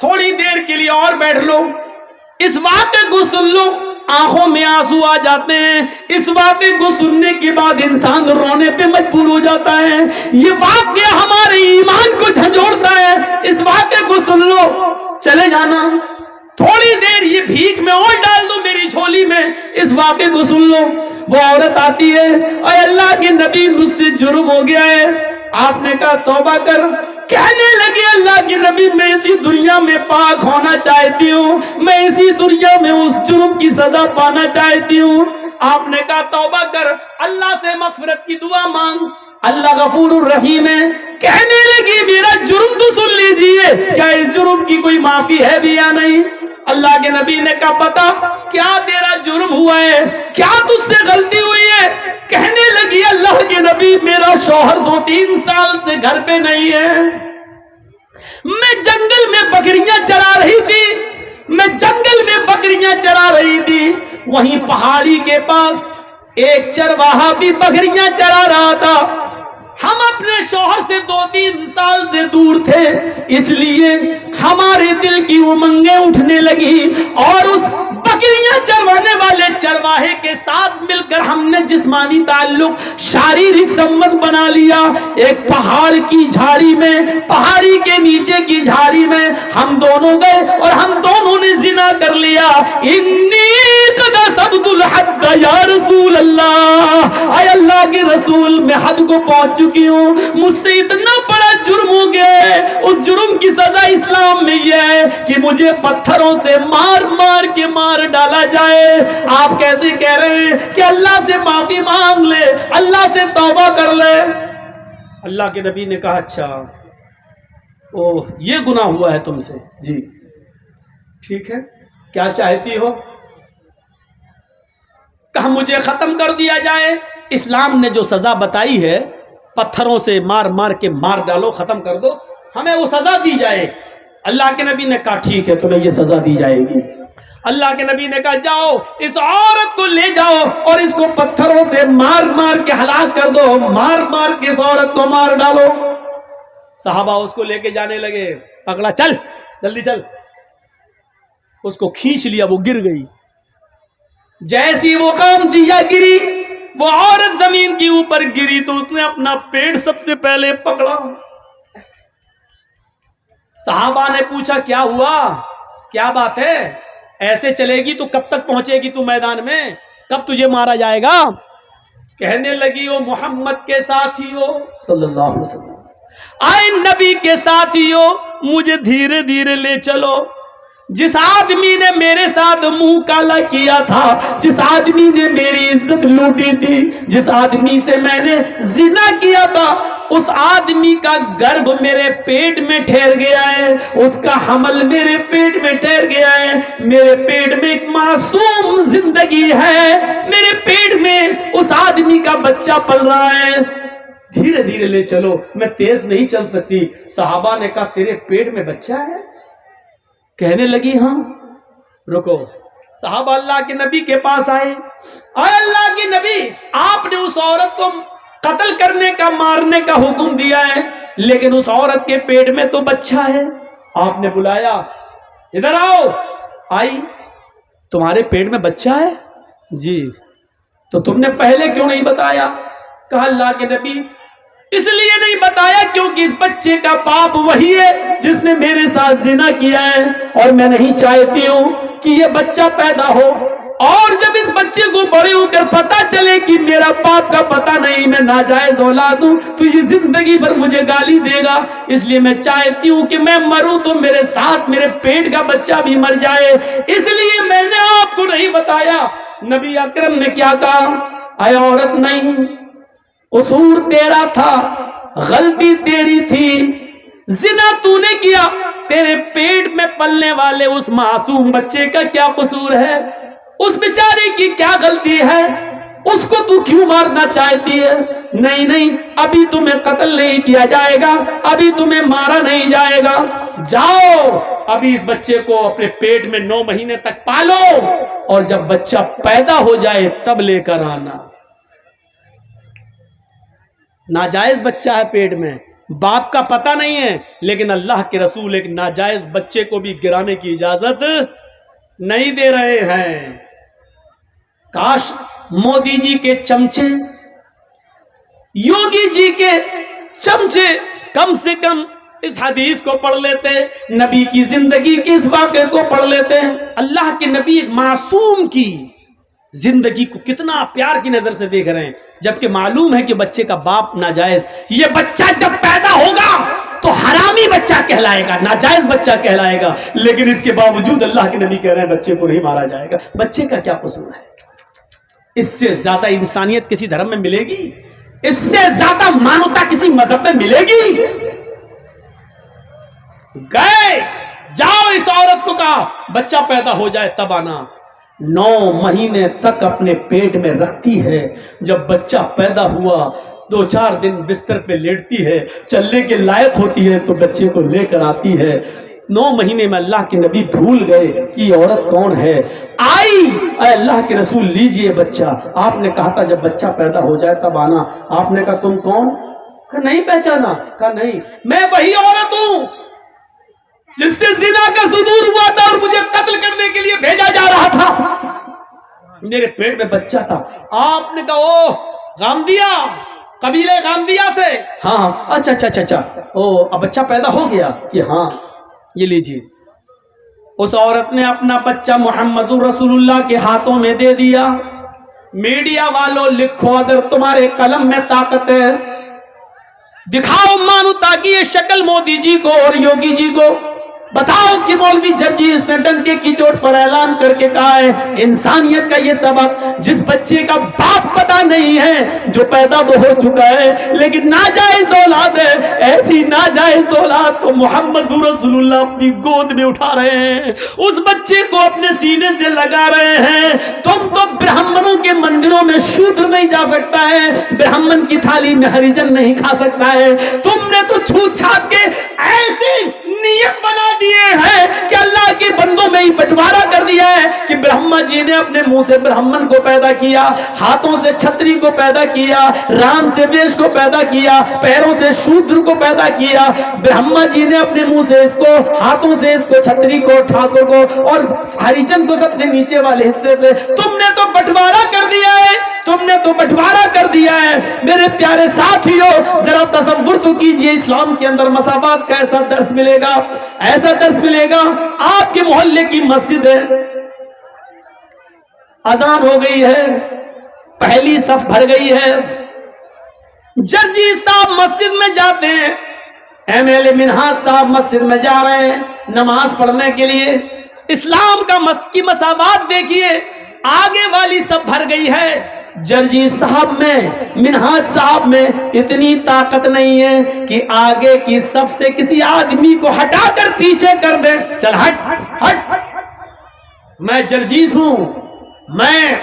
تھوڑی دیر کے لیے اور بیٹھ لو، اس واقعے کو سن لو، آنکھوں میں آنسو آ جاتے ہیں، اس واقعے کو سننے کے بعد انسان رونے پہ مجبور ہو جاتا ہے، یہ واقعہ ہمارے ایمان کو جھنجھوڑتا ہے، اس واقعے کو سن لو، چلے جانا، تھوڑی دیر یہ بھیک میں اور ڈال دو میری جھولی میں، اس واقعے کو سن لو۔ وہ عورت آتی ہے، اے اللہ کے نبی مجھ سے جرم ہو گیا ہے، آپ نے کہا توبہ کر، کہنے لگے اللہ کے نبی میں اسی دنیا میں پاک ہونا چاہتی ہوں، میں اسی دنیا میں اس جرم کی سزا پانا چاہتی ہوں۔ آپ نے کہا توبہ کر، اللہ سے مغفرت کی دعا مانگ، اللہ غفور الرحیم ہے۔ کہنے لگی میرا جرم تو سن لیجئے، کیا اس جرم کی کوئی معافی ہے بھی یا نہیں؟ اللہ کے نبی نے کہا بتا کیا تیرا جرم ہوا ہے، کیا تجھ سے غلطی ہوئی ہے؟ کہنے لگی اللہ کے نبی میرا شوہر 2-3 سال سے گھر پہ نہیں ہے، میں جنگل میں بکریاں چرا رہی تھی، میں جنگل میں بکریاں چرا رہی تھی، وہیں پہاڑی کے پاس ایک چرواہا بھی بکریاں چرا رہا تھا، ہم اپنے شوہر سے 2-3 سال سے دور تھے، اس لیے ہمارے دل کی امنگیں اٹھنے لگی اور اس بکریاں چروانے والے چرواہے کے ساتھ مل کر ہم نے جسمانی تعلق، شاریرک سمبند بنا لیا۔ ایک پہاڑ کی جھاڑی میں، پہاڑی کے نیچے کی جھاڑی میں ہم دونوں گئے اور ہم دونوں نے زنا کر لیا۔ انی قد صبت الحد یا رسول اللہ، اے اللہ کے رسول میں حد کو پہنچ چکی ہوں، مجھ سے اتنا بڑا جرم ہو گیا ہے، اس جرم کی سزا اسلام میں یہ ہے کہ مجھے پتھروں سے مار مار کے مار ڈالا جائے۔ آپ کیسے کہہ رہے ہیں کہ اللہ سے معافی مانگ لے، اللہ سے توبہ کر لے؟ اللہ کے نبی نے کہا اچھا اوہ یہ گناہ ہوا ہے تم سے، جی ٹھیک ہے، کیا چاہتی ہو؟ کہا مجھے ختم کر دیا جائے، اسلام نے جو سزا بتائی ہے پتھروں سے مار مار کے مار ڈالو، ختم کر دو، ہمیں وہ سزا دی جائے۔ اللہ کے نبی نے کہا ٹھیک ہے تمہیں یہ سزا دی جائے گی۔ اللہ کے نبی نے کہا جاؤ اس عورت کو لے جاؤ اور اس کو پتھروں سے مار مار کے ہلاک کر دو، مار مار کے اس عورت کو مار ڈالو۔ صحابہ اس کو لے کے جانے لگے، پکڑا، چل جلدی چل، اس کو کھینچ لیا، وہ گر گئی، جیسی وہ کام دیا گری، وہ عورت زمین کے اوپر گری تو اس نے اپنا پیٹ سب سے پہلے پکڑا۔ صحابہ نے پوچھا کیا ہوا، کیا بات ہے، ایسے چلے گی تو کب تک پہنچے گی تو میدان میں، کب تجھے مارا جائے گا؟ کہنے لگی وہ محمد کے ساتھی ہو صلی اللہ علیہ وسلم، آئے نبی کے ساتھی ہو، مجھے دھیرے دھیرے لے چلو، جس آدمی نے میرے ساتھ منہ کالا کیا تھا، جس آدمی نے میری عزت لوٹی تھی، جس آدمی سے میں نے زنا کیا تھا، اس آدمی کا گرب میرے پیٹ میں ٹھہر گیا ہے، اس کا حمل میرے پیٹ میں ٹھہر گیا ہے، میرے پیٹ میں ایک معصوم زندگی ہے، میرے پیٹ میں اس آدمی کا بچہ پل رہا ہے، دھیرے دھیرے لے چلو، میں تیز نہیں چل سکتی۔ صحابہ نے کہا تیرے پیٹ میں بچہ ہے؟ کہنے لگی ہاں۔ رکو، صحابہ اللہ کے نبی کے پاس آئے، اور اللہ کے نبی آپ نے اس عورت کو قتل کرنے کا، مارنے کا حکم دیا ہے، لیکن اس عورت کے پیٹ میں تو بچہ ہے۔ آپ نے بلایا، ادھر آؤ، آئی، تمہارے پیٹ میں بچہ ہے؟ جی، تو تم نے پہلے کیوں نہیں بتایا؟ کہا اللہ کے نبی اس لیے نہیں بتایا کیونکہ اس بچے کا باپ وہی ہے جس نے میرے ساتھ زنا کیا ہے، اور میں نہیں چاہتی ہوں کہ یہ بچہ پیدا ہو، اور جب اس بچے کو بڑے ہو کر پتا چلے کہ میرا باپ کا پتہ نہیں، میں ناجائز اولاد ہوں، تو یہ زندگی بھر مجھے گالی دے گا، اس لیے میں چاہتی ہوں کہ میں مروں تو میرے ساتھ میرے پیٹ کا بچہ بھی مر جائے، اس لیے میں نے آپ کو نہیں بتایا۔ نبی اکرم نے کیا کہا؟ اے عورت نہیں، قصور تیرا تھا، غلطی تیری تھی، زنا تو نے کیا، تیرے پیٹ میں پلنے والے اس معصوم بچے کا کیا قصور ہے؟ اس بیچارے کی کیا غلطی ہے؟ اس کو تو کیوں مارنا چاہتی ہے؟ نہیں نہیں، ابھی تمہیں قتل نہیں کیا جائے گا، ابھی تمہیں مارا نہیں جائے گا، جاؤ ابھی اس بچے کو اپنے پیٹ میں 9 مہینے تک پالو، اور جب بچہ پیدا ہو جائے تب لے کر آنا۔ ناجائز بچہ ہے پیٹ میں، باپ کا پتہ نہیں ہے، لیکن اللہ کے رسول ایک ناجائز بچے کو بھی گرانے کی اجازت نہیں دے رہے ہیں۔ کاش مودی جی کے چمچے، یوگی جی کے چمچے کم سے کم اس حدیث کو پڑھ لیتے، نبی کی زندگی کے اس واقعے کو پڑھ لیتے۔ اللہ کے نبی ایک معصوم کی زندگی کو کتنا پیار کی نظر سے دیکھ رہے ہیں، جبکہ معلوم ہے کہ بچے کا باپ ناجائز، یہ بچہ جب پیدا ہوگا تو حرامی بچہ کہلائے گا، ناجائز بچہ کہلائے گا، لیکن اس کے باوجود اللہ کے نبی کہہ رہے ہیں بچے کو نہیں مارا جائے گا۔ بچے کا کیا قصور ہے؟ اس سے زیادہ انسانیت کسی دھرم میں ملے گی؟ اس سے زیادہ مانوتا کسی مذہب میں ملے گی؟ گئے جاؤ اس عورت کو کہا بچہ پیدا ہو جائے تب آنا، 9 مہینے تک اپنے پیٹ میں رکھتی ہے، جب بچہ پیدا ہوا 2-4 دن بستر پہ لیٹتی ہے، چلنے کے لائق ہوتی ہے تو بچے کو لے کر آتی ہے۔ 9 مہینے میں اللہ کے نبی بھول گئے کہ یہ عورت کون ہے، آئی، اے اللہ کے رسول لیجئے بچہ، آپ نے کہا تھا جب بچہ پیدا ہو جائے تب آنا، آپ نے کہا تم کون؟ کہا نہیں پہچانا، کہا نہیں میں وہی عورت ہوں جس سے زنا کا صدور ہوا تھا اور مجھے قتل کرنے کے لیے بھیجا جا رہا تھا، میرے پیٹ میں بچہ تھا۔ آپ نے کہا او غامدیہ، قبیلہ غامدیہ سے؟ ہاں اچھا او اب بچہ پیدا ہو گیا؟ کہ ہاں یہ لیجیے۔ اس عورت نے اپنا بچہ محمد رسول اللہ کے ہاتھوں میں دے دیا۔ میڈیا والوں لکھو اگر تمہارے قلم میں طاقت ہے، دکھاؤ مانوتا کی یہ شکل مودی جی کو اور یوگی جی کو، بتاؤ کہ مولوی جرجیس نے ڈنڈے کی چوٹ پر اعلان کر کے کہا ہے انسانیت کا یہ سبق، جس بچے کا باپ پتہ نہیں ہے جو پیدا تو ہو چکا ہے لیکن ناجائز اولاد ہے، ایسی ناجائز اولاد کو محمد رسول اللہ اپنی گود میں اٹھا رہے ہیں، اس بچے کو اپنے سینے سے لگا رہے ہیں۔ تم تو برہمنوں کے مندروں میں شودھ نہیں جا سکتا ہے، برہمن کی تھالی میں ہریجن نہیں کھا سکتا ہے، تم نے تو چھوت چھات کے ایسے نیت بنا دیے ہیں کہ اللہ کے بندوں میں ہی بٹوارا کر دیا ہے کہ برہما جی نے اپنے منہ سے برہمن کو پیدا کیا، ہاتھوں سے چھتری کو پیدا کیا، رام سے ویش کو پیدا کیا، پیروں سے شودر کو پیدا کیا، برہما جی نے اپنے منہ سے اس کو، ہاتھوں سے اس کو، چھتری کو، ٹھاکر کو اور ہریجن کو سب سے نیچے والے حصے سے، تم نے تو بٹوارا کر دیا ہے، تم نے تو بٹوارا کر دیا ہے۔ میرے پیارے ساتھیوں ذرا تصور تو کیجئے اسلام کے اندر مساوات کا ایسا درس ملے گا، ایسا درس ملے گا۔ آپ کے محلے کی مسجد ہے، اذان ہو گئی ہے، پہلی صف بھر گئی ہے، جرجی صاحب مسجد میں جاتے ہیں، ایم ایل اے منہاج صاحب مسجد میں جا رہے ہیں نماز پڑھنے کے لیے۔ اسلام کا کی مساوات دیکھیے، آگے والی صف بھر گئی ہے، جرجی صاحب میں، منہاج صاحب میں اتنی طاقت نہیں ہے کہ آگے کی صف سے کسی آدمی کو ہٹا کر پیچھے کر دے، چل ہٹ ہٹ، میں جرجیس ہوں، میں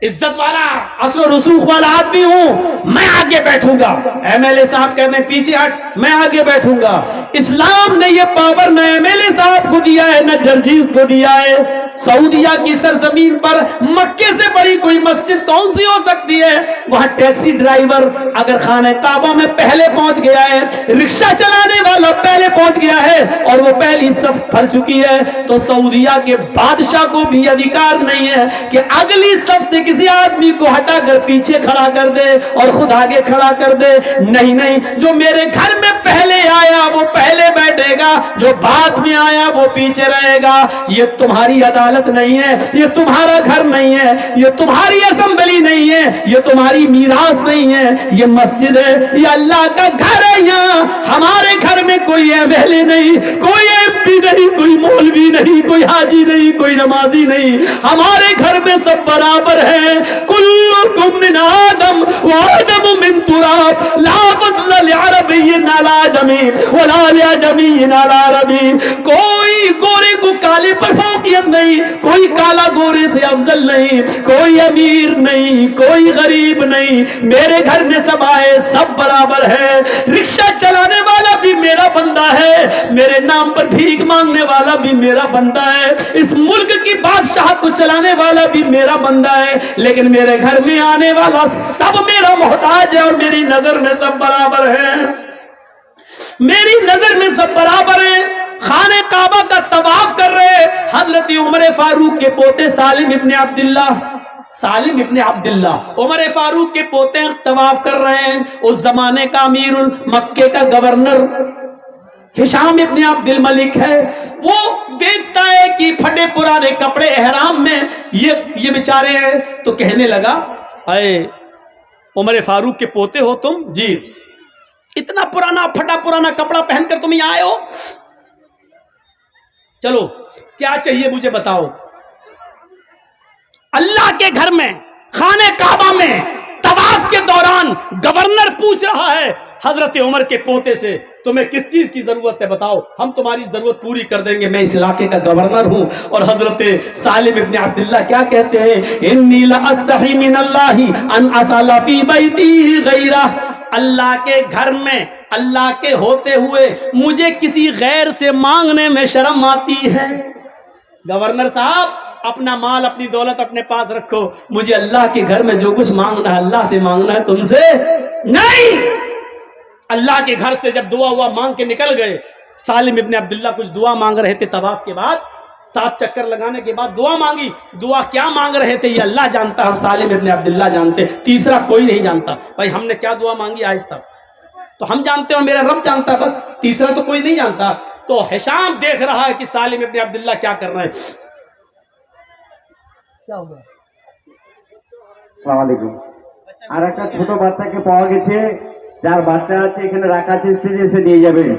عزت والا اصل و رسوخ والا آدمی ہوں، میں آگے بیٹھوں گا۔ ایم ایل اے صاحب کہتے ہیں پیچھے ہٹ، میں آگے بیٹھوں گا۔ اسلام نے یہ پاور نہ ایم ایل اے صاحب کو دیا ہے نہ جرجیس کو دیا ہے۔ سعودیہ کی سرزمین پر مکے سے بڑی کوئی مسجد کون سی ہو سکتی ہے؟ وہاں ٹیکسی ڈرائیور اگر خانہ کعبہ میں پہلے پہنچ گیا ہے، رکشہ چلانے والا پہلے پہنچ گیا ہے اور وہ پہلی صف بھر چکی ہے، تو سعودیہ کے بادشاہ کو بھی ادھیکار نہیں ہے کہ اگلی صف سے کسی آدمی کو ہٹا کر پیچھے کھڑا کر دے اور خود آگے کھڑا کر دے۔ نہیں نہیں، جو میرے گھر میں پہلے آیا وہ پہلے بیٹھے گا، جو بعد میں آیا وہ پیچھے رہے گا۔ یہ تمہاری عدالت نہیں ہے، یہ تمہارا گھر نہیں ہے، یہ تمہاری اسمبلی نہیں ہے، یہ تمہاری میراث نہیں ہے، یہ مسجد ہے، یہ اللہ کا گھر ہے۔ یہاں ہمارے گھر میں کوئی ایم ایل اے نہیں، کوئی ایم پی نہیں، کوئی مولوی نہیں، کوئی حاجی نہیں، کوئی نمازی نہیں، ہمارے گھر میں سب برابر ہیں۔ کلکم من آدم وآدم من تراب، لا فضل لعربی علی عجمی ولا لعجمی علی عربی۔ کوئی گورے کو کالے پر فوقیت نہیں، کوئی کالا گورے سے افضل نہیں، کوئی امیر نہیں، کوئی غریب نہیں، میرے گھر میں سب آئے سب برابر ہے۔ رکشہ چلانے والا بھی میرا بندہ ہے، میرے نام پر بھیک مانگنے والا بھی میرا بندہ ہے، اس ملک کی بادشاہ کو چلانے والا بھی میرا بندہ ہے، لیکن میرے گھر میں آنے والا سب میرا محتاج ہے اور میری نظر میں سب برابر ہے۔ میری نظر میں سب برابر ہیں، خانہ کعبہ کا طواف کر رہے حضرت عمر فاروق کے پوتے سالم ابن عبداللہ عمر فاروق کے پوتے طواف کر رہے ہیں۔ اس زمانے کا امیر مکے کا گورنر ہشام ابن عبد الملک ہے، وہ دیکھتا ہے کہ پھٹے پرانے کپڑے احرام میں یہ بیچارے ہیں، تو کہنے لگا اے عمر فاروق کے پوتے ہو تم؟ جی۔ اتنا پرانا پھٹا پرانا کپڑا پہن کر تم یہاں آئے ہو؟ چلو کیا چاہیے مجھے بتاؤ۔ اللہ کے گھر میں خانہ کعبہ میں طواف کے دوران گورنر پوچھ رہا ہے حضرت عمر کے پوتے سے تمہیں کس چیز کی ضرورت ہے بتاؤ، ہم تمہاری ضرورت پوری کر دیں گے، میں اس علاقے کا گورنر ہوں۔ اور حضرت سالم ابن عبداللہ کیا کہتے ہیں؟ انی لاستحی من اللہ ان اسال فی بیتی غیرہ، اللہ کے گھر میں اللہ کے ہوتے ہوئے مجھے کسی غیر سے مانگنے میں شرم آتی ہے۔ گورنر صاحب اپنا مال اپنی دولت اپنے پاس رکھو، مجھے اللہ کے گھر میں جو کچھ مانگنا ہے اللہ سے مانگنا ہے، تم سے نہیں۔ اللہ کے گھر سے جب دعا ہوا مانگ کے نکل گئے، سالم ابن عبداللہ کچھ دعا مانگ رہے تھے طواف کے بعد، 7 چکر لگانے کے بعد دعا مانگی، دعا کیا مانگ رہے تھے یہ اللہ جانتا ہے اور سالم ابن عبداللہ جانتے، تیسرا کوئی نہیں جانتا۔ بھائی ہم نے کیا دعا مانگی آہستہ تو ہم جانتے ہیں اور میرا رب جانتا ہے، بس تیسرا تو کوئی نہیں جانتا۔ تو ہشام دیکھ رہا ہے کہ سالم ابن عبداللہ کیا کر رہے ہیں۔ کیا ہوگا؟ আসসালামু আলাইকুম। আর একটা ছোট বাচ্চাকে পাওয়া গেছে, যার বাচ্চা আছে এখানে রাখা আছে, স্টেজে এসে নিয়ে যাবেন।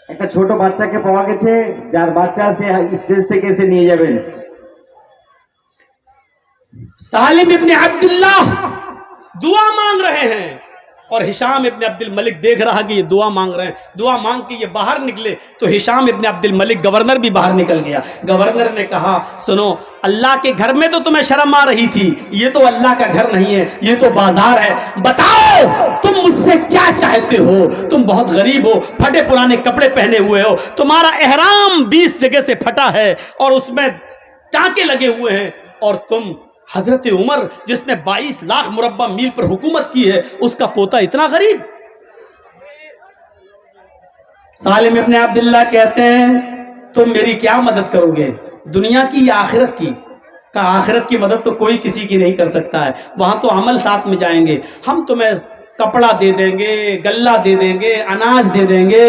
একটা ছোট বাচ্চাকে পাওয়া গেছে, যার বাচ্চা আছে স্টেজ থেকে এসে নিয়ে যাবেন। سالم ابن عبداللہ دعا مانگ رہے ہیں اور ہشام ابن عبد الملک دیکھ رہا کہ یہ دعا مانگ رہے ہیں، دعا مانگ کے یہ باہر نکلے تو ہشام ابن عبد الملک گورنر بھی باہر نکل گیا۔ گورنر نے کہا سنو، اللہ کے گھر میں تو تمہیں شرم آ رہی تھی، یہ تو اللہ کا گھر نہیں ہے، یہ تو بازار ہے، بتاؤ تم مجھ سے کیا چاہتے ہو؟ تم بہت غریب ہو، پھٹے پرانے کپڑے پہنے ہوئے ہو، تمہارا احرام 20 جگہ سے پھٹا ہے اور اس میں ٹانکے لگے ہوئے ہیں، اور تم حضرت عمر جس نے 22 لاکھ مربع میل پر حکومت کی ہے اس کا پوتا اتنا غریب۔ سالم ابن عبداللہ کہتے ہیں تم میری کیا مدد کرو گے، دنیا کی یا آخرت کی؟ کہا آخرت کی مدد تو کوئی کسی کی نہیں کر سکتا ہے، وہاں تو عمل ساتھ میں جائیں گے، ہم تمہیں کپڑا دے دیں گے، غلہ دے دیں گے، اناج دے دیں گے،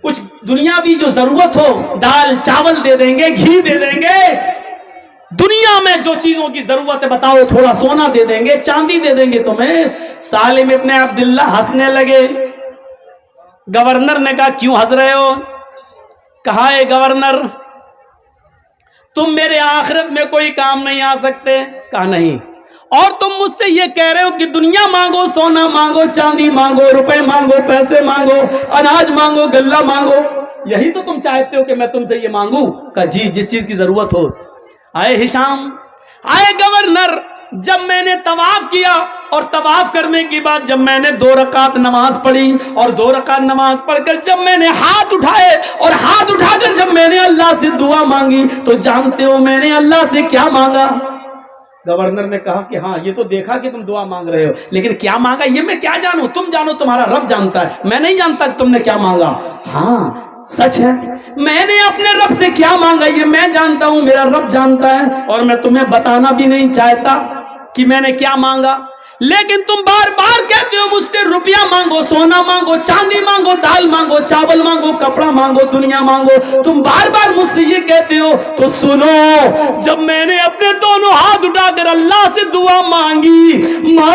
کچھ دنیاوی جو ضرورت ہو دال چاول دے دیں گے، گھی دے دیں گے، دنیا میں جو چیزوں کی ضرورت ہے بتاؤ، تھوڑا سونا دے دیں گے، چاندی دے دیں گے تمہیں۔ سالم ابن عبداللہ ہنسنے لگے۔ گورنر نے کہا کیوں ہنس رہے ہو؟ کہا اے گورنر تم میرے آخرت میں کوئی کام نہیں آ سکتے؟ کہا نہیں، اور تم مجھ سے یہ کہہ رہے ہو کہ دنیا مانگو، سونا مانگو، چاندی مانگو، روپے مانگو، پیسے مانگو، اناج مانگو، غلہ مانگو، یہی تو تم چاہتے ہو کہ میں تم سے یہ مانگوں؟ کہا جی، جس چیز کی ضرورت ہو۔ آئے ہشام، آئے گورنر، جب میں نے طواف کیا اور طواف کرنے کے بعد جب میں نے 2 رکعت نماز پڑھی اور 2 رکعت نماز پڑھ کر جب میں نے ہاتھ اٹھائے اور ہاتھ اٹھا کر جب میں نے اللہ سے دعا مانگی تو جانتے ہو میں نے اللہ سے کیا مانگا؟ گورنر نے کہا کہ ہاں یہ تو دیکھا کہ تم دعا مانگ رہے ہو، لیکن کیا مانگا یہ میں کیا جانوں؟ تم جانو، تمہارا رب جانتا ہے، میں نہیں جانتا کہ تم نے کیا مانگا۔ ہاں سچ ہے، میں نے اپنے رب سے کیا مانگا یہ میں جانتا ہوں، میرا رب جانتا ہے، اور میں تمہیں بتانا بھی نہیں چاہتا کہ میں نے کیا مانگا، لیکن تم بار بار کہتے ہو مجھ سے روپیہ مانگو، سونا مانگو، چاندی مانگو، دال مانگو، چاول مانگو، کپڑا مانگو، دنیا مانگو، تم بار بار مجھ سے یہ کہتے ہو۔ تو سنو، جب میں نے اپنے دونوں ہاتھ اٹھا کر اللہ سے دعا مانگی، ما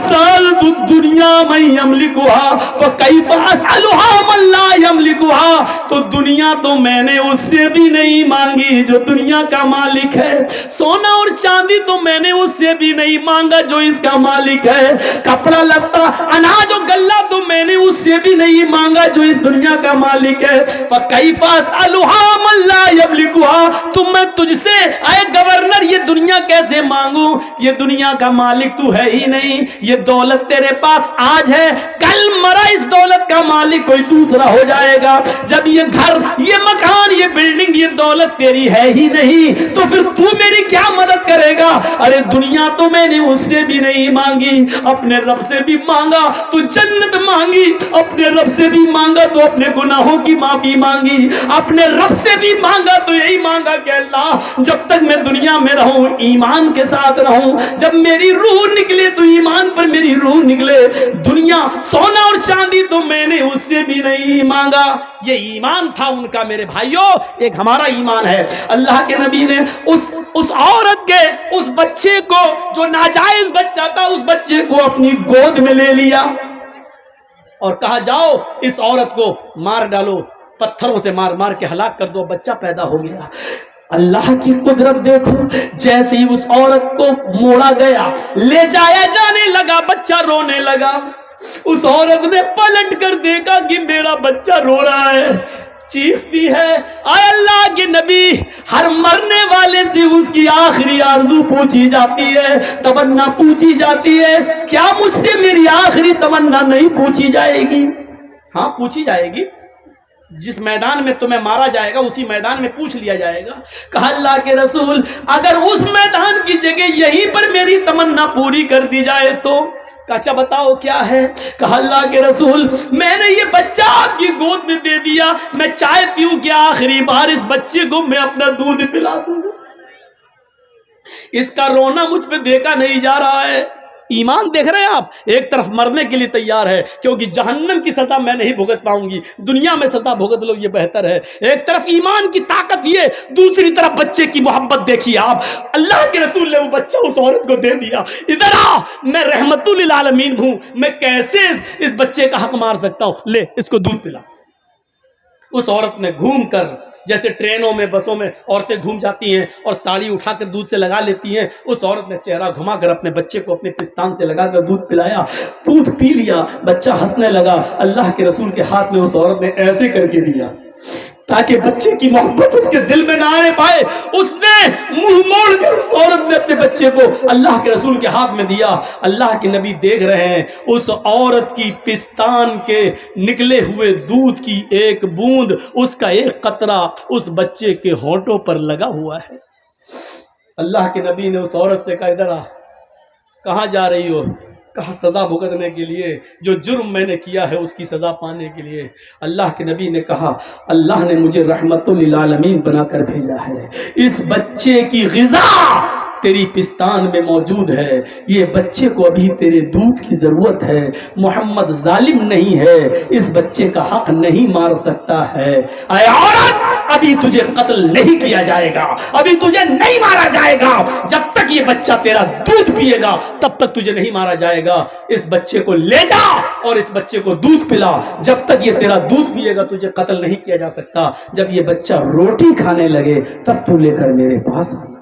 سألت الدنیا من یملکها فکیف اسألها من لا یملکها، تو دنیا تو میں نے اس سے بھی نہیں مانگی جو دنیا کا مالک ہے، سونا اور چاندی تو میں نے اس سے بھی نہیں مانگا جو اس کا مالک ہے، کپڑا لتا اناج و غلہ تو میں نے اس سے بھی نہیں مانگا جو اس دنیا کا مالک ہے، فکیف اسألها من لا یملکها، تو میں تجھ سے اے گورنر یہ دنیا کیسے مانگوں؟ یہ دنیا کا مالک تو ہے ہی نہیں، یہ دولت تیرے پاس آج ہے، کل مرا اس دولت کا مالک کوئی دوسرا ہو جائے گا، جب یہ گھر، یہ مکان، یہ بلڈنگ، یہ دولت تیری ہے ہی نہیں تو پھر تو میری کیا مدد کرے گا؟ ارے دنیا تو میں نے اس سے بھی نہیں مانگی مانگی اپنے رب سے بھی مانگا تو جنت مانگی, اپنے رب سے بھی مانگا تو اپنے گناہوں کی معافی مانگی, اپنے رب سے بھی مانگا تو یہی مانگا کہ اللہ جب تک میں دنیا میں رہوں ایمان کے ساتھ رہوں, جب میری روح نکلے تو ایمان پر میری روح نکلے, دنیا سونا اور چاندی تو میں نے اس سے بھی نہیں مانگا. یہ ایمان تھا ان کا میرے بھائیوں, ایک ہمارا ایمان ہے. اللہ کے نبی نے اس عورت کے اس بچے کو جو ناجائز بچہ تھا اس بچے کو اپنی گود میں لے لیا اور کہا جاؤ اس عورت کو مار ڈالو, پتھروں سے مار مار کے ہلاک کر دو. بچہ پیدا ہو گیا. اللہ کی قدرت دیکھو, جیسے ہی اس عورت کو موڑا گیا لے جایا جانے لگا, بچہ رونے لگا. اس عورت نے پلٹ کر دیکھا کہ میرا بچہ رو رہا ہے, چیختی ہے اے اللہ کے نبی, ہر مرنے والے سے اس کی آخری آرزو پوچھی جاتی ہے, تمنا پوچھی جاتی ہے, کیا مجھ سے میری آخری تمنا نہیں پوچھی جائے گی؟ ہاں پوچھی جائے گی. جس میدان میں تمہیں مارا جائے گا اسی میدان میں پوچھ لیا جائے گا. کہا اللہ کے رسول اگر اس میدان کی جگہ یہیں پر میری تمنا پوری کر دی جائے تو؟ کہا اچھا بتاؤ کیا ہے؟ کہا اللہ کے رسول میں نے یہ بچہ آپ کی گود میں دے دیا, میں چاہتی ہوں کہ آخری بار اس بچے کو میں اپنا دودھ پلا دوں. اس کا رونا مجھ پہ دیکھا نہیں جا رہا ہے. ایمان دیکھ رہے ہیں آپ, ایک طرف مرنے کے لیے تیار ہے کیونکہ جہنم کی سزا میں نہیں بھگت پاؤں گی, دنیا میں سزا بھگت لو یہ بہتر ہے. ایک طرف ایمان کی طاقت یہ, دوسری طرف بچے کی محبت دیکھیے آپ. اللہ کے رسول نے وہ بچہ اس عورت کو دے دیا. ادھر آ, میں رحمت للعالمین ہوں, میں کیسے اس بچے کا حق مار سکتا ہوں, لے اس کو دودھ پلا. اس عورت نے گھوم کر, جیسے ٹرینوں میں بسوں میں عورتیں گھوم جاتی ہیں اور ساڑی اٹھا کر دودھ سے لگا لیتی ہیں, اس عورت نے چہرہ گھما کر اپنے بچے کو اپنے پستان سے لگا کر دودھ پلایا. دودھ پی لیا, بچہ ہنسنے لگا. اللہ کے رسول کے ہاتھ میں اس عورت نے ایسے کر کے دیا تاکہ بچے کی محبت اس کے دل میں نہ آنے پائے. اس نے منہ موڑ کر اس عورت نے اپنے بچے کو اللہ کے رسول کے ہاتھ میں دیا. اللہ کے نبی دیکھ رہے ہیں اس عورت کی پستان کے نکلے ہوئے دودھ کی ایک بوند, اس کا ایک قطرہ اس بچے کے ہونٹوں پر لگا ہوا ہے. اللہ کے نبی نے اس عورت سے کہا ادھر آ. کہاں جا رہی ہو؟ کہا سزا بھگتنے کے لیے, جو جرم میں نے کیا ہے اس کی سزا پانے کے لیے. اللہ کے نبی نے کہا اللہ نے مجھے رحمت للعالمین بنا کر بھیجا ہے, اس بچے کی غذا تیری پستان میں موجود ہے, یہ بچے کو ابھی تیرے دودھ کی ضرورت ہے. محمد ظالم نہیں ہے, اس بچے کا حق نہیں مار سکتا ہے. اے عورت ابھی تجھے قتل نہیں کیا جائے گا, ابھی تجھے نہیں مارا جائے گا. جب تک یہ بچہ تیرا دودھ پیے گا تب تک تجھے نہیں مارا جائے گا. اس بچے کو لے جا اور اس بچے کو دودھ پلا. جب تک یہ تیرا دودھ پیے گا تجھے قتل نہیں کیا جا سکتا. جب یہ بچہ روٹی کھانے لگے تب تو لے کر میرے پاس آنا.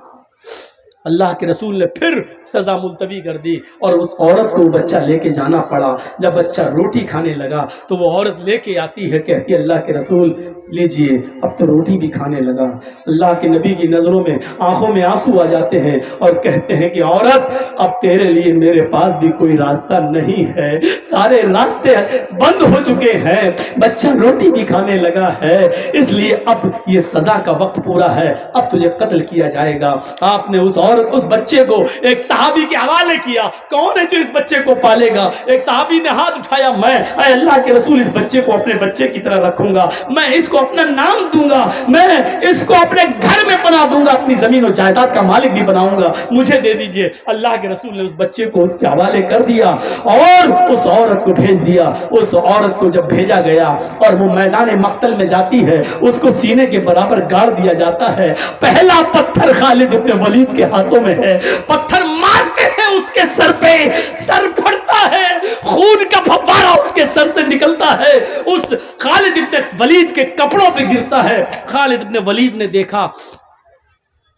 اللہ کے رسول نے پھر سزا ملتوی کر دی اور اس عورت کو بچہ لے کے جانا پڑا. جب بچہ روٹی کھانے لگا تو وہ عورت لے کے آتی ہے, کہتی ہے اللہ کے رسول لیجئے, اب تو روٹی بھی کھانے لگا. اللہ کے نبی کی نظروں میں آنکھوں میں آنسو آ جاتے ہیں اور کہتے ہیں کہ عورت اب تیرے لیے میرے پاس بھی کوئی راستہ نہیں ہے, سارے راستے بند ہو چکے ہیں, بچہ روٹی بھی کھانے لگا ہے, اس لیے اب یہ سزا کا وقت پورا ہے, اب تجھے قتل کیا جائے گا. آپ نے اس بچے کو ایک صحابی کے حوالے کیا. کون ہے جو اس بچے کو پالے گا؟ ایک صحابی نے ہاتھ اٹھایا, میں اے اللہ کے رسول اس بچے کو اپنے بچے کی طرح رکھوں گا, میں اس کو اپنا نام دوں گا, میں اس کو اپنے گھر میں بنا دوں گا, اپنی زمین و جائیداد کا مالک بھی بناؤں گا, مجھے دے دیجئے. اللہ کے رسول نے اس بچے کو اس کے حوالے کر دیا اور اس عورت کو بھیج دیا. اس عورت کو جب بھیجا گیا اور وہ میدان مقتل میں جاتی ہے, اس کو سینے کے برابر گاڑ دیا جاتا ہے. پہلا پتھر خالد ابن ولید کے ہاتھوں میں ہے, پتھر مارتے ہیں اس کے سر پہ, سر پھٹتا ہے, خون کا فوارہ اس کے سر سے نکلتا ہے, اس خالد ابن ولید کے کپڑوں پہ گرتا ہے. خالد ابن ولید نے دیکھا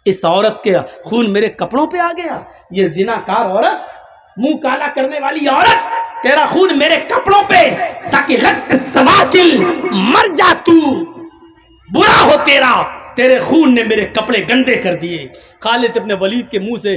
اس عورت کے خون میرے کپڑوں پہ آ گیا, یہ زناکار عورت, منہ کالا کرنے والی عورت, تیرا خون میرے کپڑوں پہ, ساکلت سواکل, مر جا تو, برا ہو تیرا, تیرے خون نے میرے کپڑے گندے کر دیے. خالد ابن ولید کے منہ سے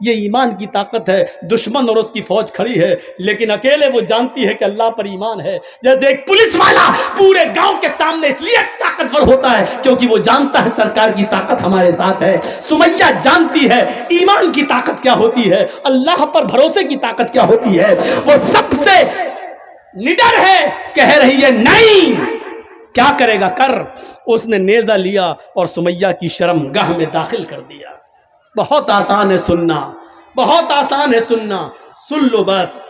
یہ ایمان کی طاقت ہے. دشمن اور اس کی فوج کھڑی ہے لیکن اکیلے وہ جانتی ہے کہ اللہ پر ایمان ہے. جیسے ایک پولیس والا پورے گاؤں کے سامنے اس لیے طاقتور ہوتا ہے کیونکہ وہ جانتا ہے سرکار کی طاقت ہمارے ساتھ ہے. سمیہ جانتی ہے ایمان کی طاقت کیا ہوتی ہے, اللہ پر بھروسے کی طاقت کیا ہوتی ہے. وہ سب سے نڈر ہے, کہہ رہی ہے نہیں, کیا کرے گا کر. اس نے نیزہ لیا اور سمیہ کی شرم گاہ میں داخل کر دیا. بہت آسان ہے سننا, بہت آسان ہے سننا, سن لو بس.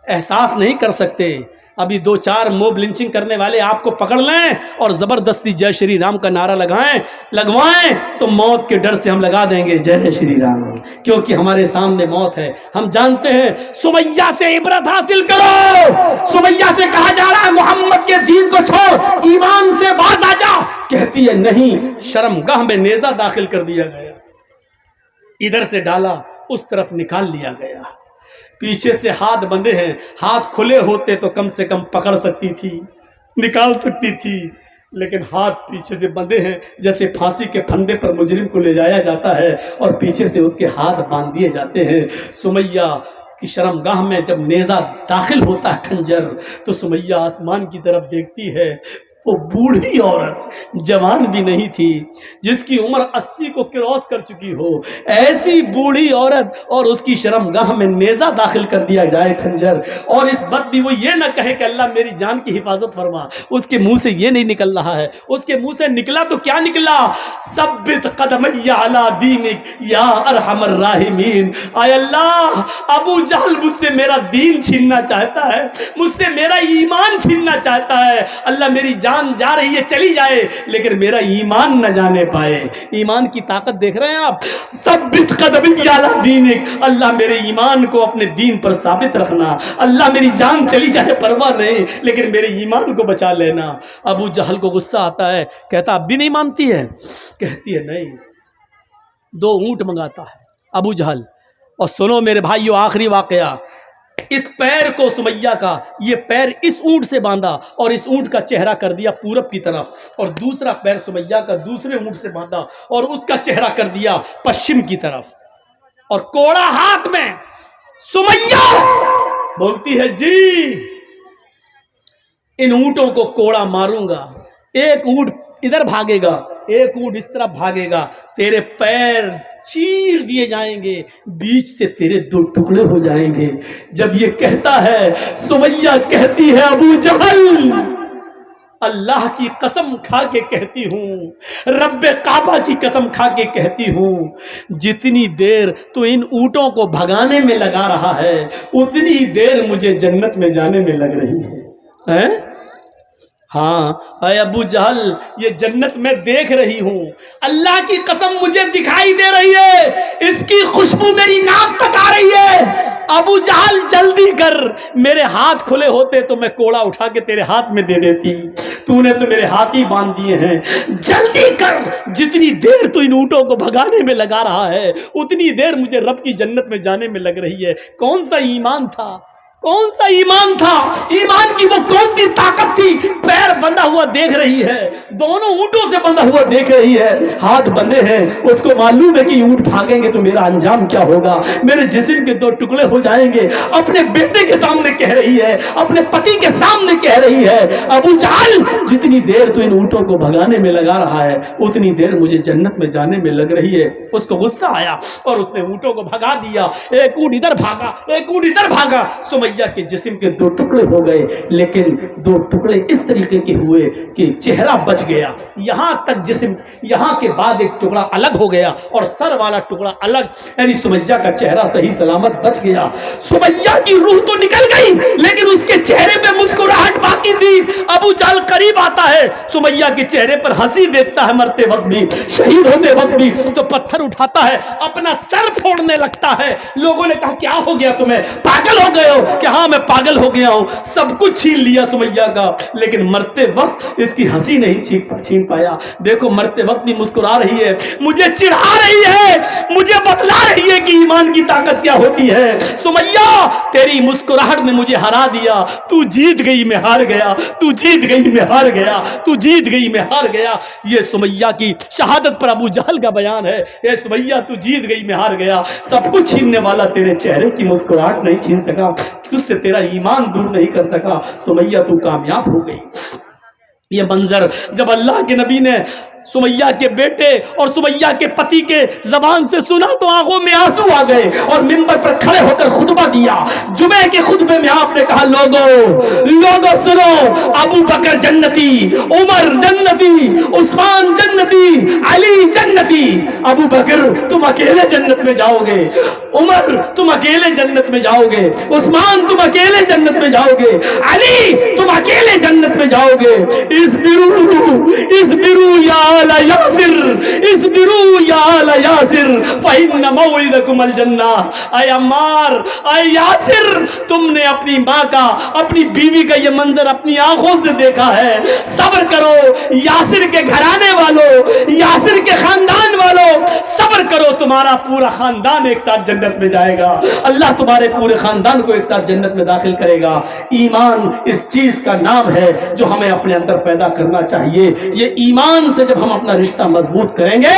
احساس نہیں کر سکتے. ابھی 2-4 موب لنچنگ کرنے والے آپ کو پکڑ لیں اور زبردستی جے شری رام کا نعرہ لگوائیں تو موت کے ڈر سے ہم لگا دیں گے جے شری رام, کیونکہ ہمارے سامنے موت ہے. ہم جانتے ہیں. سمیہ سے عبرت حاصل کرو. سمیہ سے کہا جا رہا ہے محمد کے دین کو چھوڑ, ایمان سے باز آ جا. کہتی ہے نہیں. شرم گاہ میں نیزہ داخل کر دیا گیا, ادھر سے ڈالا اس طرف نکال لیا گیا. پیچھے سے ہاتھ بندھے ہیں, ہاتھ کھلے ہوتے تو کم سے کم پکڑ سکتی تھی, نکال سکتی تھی, لیکن ہاتھ پیچھے سے بندھے ہیں جیسے پھانسی کے پھندے پر مجرم کو لے جایا جاتا ہے اور پیچھے سے اس کے ہاتھ باندھ دیے جاتے ہیں. سمیہ کی شرمگاہ میں جب نیزہ داخل ہوتا ہے خنجر, تو سمیہ آسمان کی طرف دیکھتی ہے. وہ بوڑھی عورت, جوان بھی نہیں تھی, جس کی عمر 80 کو کراس کر چکی ہو, ایسی بوڑھی عورت, اور اس کی شرمگاہ میں نیزہ داخل کر دیا جائے خنجر. اور اس بد بھی وہ یہ نہ کہے کہ اللہ میری جان کی حفاظت فرما. اس کے منہ سے یہ نہیں نکل رہا ہے. اس کے منہ سے نکلا تو کیا نکلا؟ ثبت قدمی علی دینک یا ارحم الراحمین. اے اللہ, ابو جہل مجھ سے میرا دین چھیننا چاہتا ہے, مجھ سے میرا ایمان چھیننا چاہتا ہے. اللہ میری جان جا رہی ہے چلی جائے لیکن میرا ایمان نہ جانے پائے. ایمان کی طاقت دیکھ رہے ہیں آپ. ثبت قدمی علی دینک, اللہ میرے ایمان کو اپنے دین پر ثابت رکھنا. اللہ میری جان چلی جائے پرواہ نہیں لیکن میرے ایمان کو بچا لینا. ابو جہل کو غصہ آتا ہے, کہتا اب بھی نہیں مانتی ہے؟ کہتی ہے نہیں. 2 اونٹ منگاتا ہے ابو جہل. اور سنو میرے بھائیو آخری واقعہ, اس پیر کو سمیہ کا, یہ پیر اس اونٹ سے باندھا اور اس اونٹ کا چہرہ کر دیا پورب کی طرف, اور دوسرا پیر سمیہ کا دوسرے اونٹ سے باندھا اور اس کا چہرہ کر دیا پشچم کی طرف, اور کوڑا ہاتھ میں. سمیہ بولتی ہے جی ان اونٹوں کو کوڑا ماروں گا, ایک اونٹ ادھر بھاگے گا, ایک اونٹ اس طرف بھاگے گا, تیرے پیر چیر دیے جائیں گے, بیچ سے تیرے 2 ٹکڑے ہو جائیں گے. جب یہ کہتا ہے, سمیہ کہتی ہے ابو جہل اللہ کی قسم کھا کے کہتی ہوں, رب کعبہ کی قسم کھا کے کہتی ہوں, جتنی دیر تو ان اونٹوں کو بھگانے میں لگا رہا ہے اتنی دیر مجھے جنت میں جانے میں لگ رہی ہے. ہاں اے ابو جہل, یہ جنت میں دیکھ رہی ہوں, اللہ کی قسم مجھے دکھائی دے رہی ہے, اس کی خوشبو میری ناک تک آ رہی ہے. ابو جہل جلدی کر, میرے ہاتھ کھلے ہوتے تو میں کوڑا اٹھا کے تیرے ہاتھ میں دے دیتی, تو نے تو میرے ہاتھ ہی باندھ دیے ہیں. جلدی کر, جتنی دیر تو ان اونٹوں کو بھگانے میں لگا رہا ہے اتنی دیر مجھے رب کی جنت میں جانے میں لگ رہی ہے. کون سا ایمان تھا, کون سا ایمان تھا, ایمان کی وہ کون سی طاقت تھی. پیر بندھا ہوا دیکھ رہی ہے, دونوں اونٹوں سے بندھا ہوا دیکھ رہی ہے, ہاتھ بندھے ہیں, اس کو معلوم ہے کہ اونٹ بھاگیں گے تو میرا انجام کیا ہوگا, میرے جسم کے 2 ٹکڑے ہو جائیں گے. اپنے بیٹے کے سامنے کہہ رہی ہے, اپنے پتی کے سامنے کہہ رہی ہے, ابو جہل جتنی دیر تو ان اونٹوں کو بھگانے میں لگا رہا ہے اتنی دیر مجھے جنت میں جانے میں لگ رہی ہے. اس کو غصہ آیا اور اس نے اونٹوں کو بھگا دیا, ایک اونٹ ادھر بھاگا, ایک اونٹ ادھر بھاگا. سمیہ کے جسم کے 2 ٹکڑے ہو گئے, لیکن 2 ٹکڑے اس طریقے کے ہوئے کہ چہرہ بچ گیا, یہاں تک جسم, یہاں کے بعد ایک ٹکڑا الگ ہو گیا اور سر والا ٹکڑا الگ, یعنی سمیہ کا چہرہ صحیح سلامت بچ گیا. سمیہ کی روح تو نکل گئی لیکن اس کے چہرے پہ مسکراہٹ باقی تھی. ابو جہل قریب آتا ہے, سمیہ کے چہرے پر ہنسی دیکھتا ہے, مرتے وقت بھی, شہید ہوتے وقت بھی, تو پتھر اٹھاتا ہے, اپنا سر پھوڑنے لگتا ہے. لوگوں نے کہا کیا ہو گیا تمہیں, پاگل ہو گئے ہو؟ کہ ہاں میں پاگل ہو گیا ہوں, سب کچھ چھین لیا سمیہ کا, لیکن مرتے وقت اس کی ہنسی نہیں چھین پایا. دیکھو مرتے وقت بھی مسکرا رہی ہے, مجھے چڑھا رہی ہے, مجھے بتلا رہی ہے کہ ایمان کی طاقت کیا ہوتی ہے. سمیہ تیری مسکراہٹ نے مجھے ہرا دیا, تو جیت گئی میں ہار گیا. گیا، تو جیت گئی میں ہار گیا، تو جیت گئی میں ہار گیا. یہ سمیہ کی شہادت پر ابو جہل کا بیان ہے. اے سمیہ تو جیت گئی میں ہار گیا. سب کچھ چھیننے والا تیرے چہرے کی مسکراہٹ نہیں چھین سکا، تجھ سے تیرا ایمان دور نہیں کر سکا. سمیہ تو کامیاب ہو گئی. یہ منظر جب اللہ کے نبی نے سمیہ کے بیٹے اور سمیہ کے پتی کے زبان سے سنا تو آنکھوں میں آنسو آ گئے اور منبر پر کھڑے ہو کر خطبہ دیا. جمعے کے خطبے میں آپ نے کہا لوگو سنو، ابو بکر جنتی، عمر جنتی، عثمان جنتی، علی جنتی. ابو بکر تم اکیلے جنت میں جاؤ گے، عمر تم اکیلے جنت میں جاؤ گے، عثمان تم اکیلے جنت میں جاؤ گے، علی تم اکیلے جنت میں جاؤ گے. اصبروا یا آل یاسر، اصبروا یا آل یاسر فإن موعدکم الجنہ. اے عمار، اے یاسر، تم نے اپنی ماں کا، اپنی بیوی کا یہ منظر اپنی آنکھوں سے دیکھا ہے. صبر کرو یاسر کے گھرانے والوں، یاسر کے خاندان والوں، صبر کرو، تمہارا پورا خاندان ایک ساتھ جنت میں جائے گا. اللہ تمہارے پورے خاندان کو ایک ساتھ جنت میں داخل کرے گا. ایمان اس چیز کا نام ہے جو ہمیں اپنے اندر پیدا کرنا چاہیے. یہ ایمان سے جب ہم اپنا رشتہ مضبوط کریں گے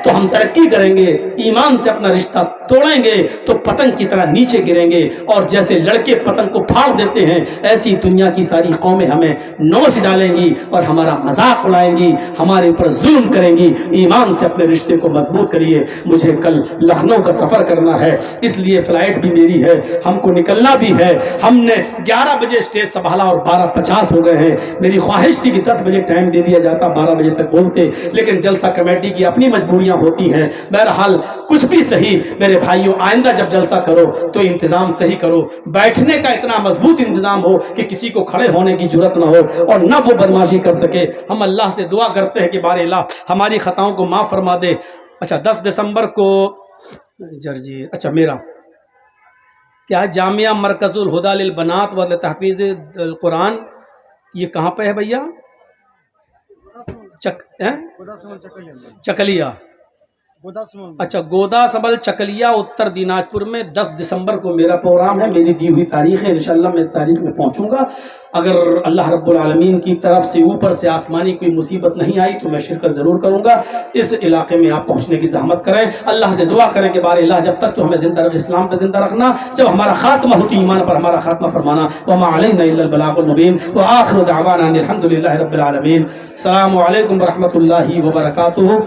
تو ہم ترقی کریں گے. ایمان سے اپنا رشتہ توڑیں گے تو پتنگ کی طرح نیچے گریں گے. اور جیسے لڑکے پتنگ کو پھاڑ دیتے ہیں، ایسی دنیا کی ساری قومیں ہمیں نوچ ڈالیں گی اور ہمارا مذاق اڑائیں گی، ہمارے اوپر ظلم کریں گی. ایمان سے اپنے رشتے کو مضبوط کریے. مجھے کل لکھنؤ کا سفر کرنا ہے، اس لیے فلائٹ بھی میری ہے، ہم کو نکلنا بھی ہے. ہم نے 11 بجے اسٹیج سنبھالا اور 12:50 ہو گئے ہیں. میری خواہش تھی کہ 10 بجے ٹائم دے دیا جاتا، 12 بجے تک بولتے، لیکن جلسہ کمیٹی کی اپنی مجبوریاں ہوتی ہیں. بہرحال کچھ بھی صحیح میرے بھائیوں، آئندہ جب جلسہ کرو تو انتظام صحیح کرو. بیٹھنے کا اتنا مضبوط انتظام ہو کہ کسی کو کھڑے ہونے کی جرت نہ ہو اور نہ وہ بدماشی کر سکے. ہم اللہ سے دعا کرتے ہیں کہ بار الہ ہماری خطاؤں کو معاف فرما دے. اچھا 10 دسمبر کو جی اچھا میرا کیا جامعہ مرکز الہدیٰ للبنات و تحفیظ القرآن یہ کہاں پہ ہے بھیا؟ چکلیا. اچھا گودا سبل چکلیا اتر دیناجپور میں 10 دسمبر کو میرا پروگرام ہے. میری دی ہوئی تاریخ ہے، انشاءاللہ میں اس تاریخ میں پہنچوں گا. اگر اللہ رب العالمین کی طرف سے اوپر سے آسمانی کوئی مصیبت نہیں آئی تو میں شرکت ضرور کروں گا. اس علاقے میں آپ پہنچنے کی زحمت کریں. اللہ سے دعا کریں کہ بار اللہ جب تک تو ہمیں زندہ رکھ، اسلام پہ زندہ رکھنا، جب ہمارا خاتمہ ہوتی ایمان پر ہمارا خاتمہ فرمانا. وما علینا الا البلاغ المبین وآخر دعوانا ان الحمد للہ رب العالمین. السلام علیکم ورحمۃ اللہ وبرکاتہ.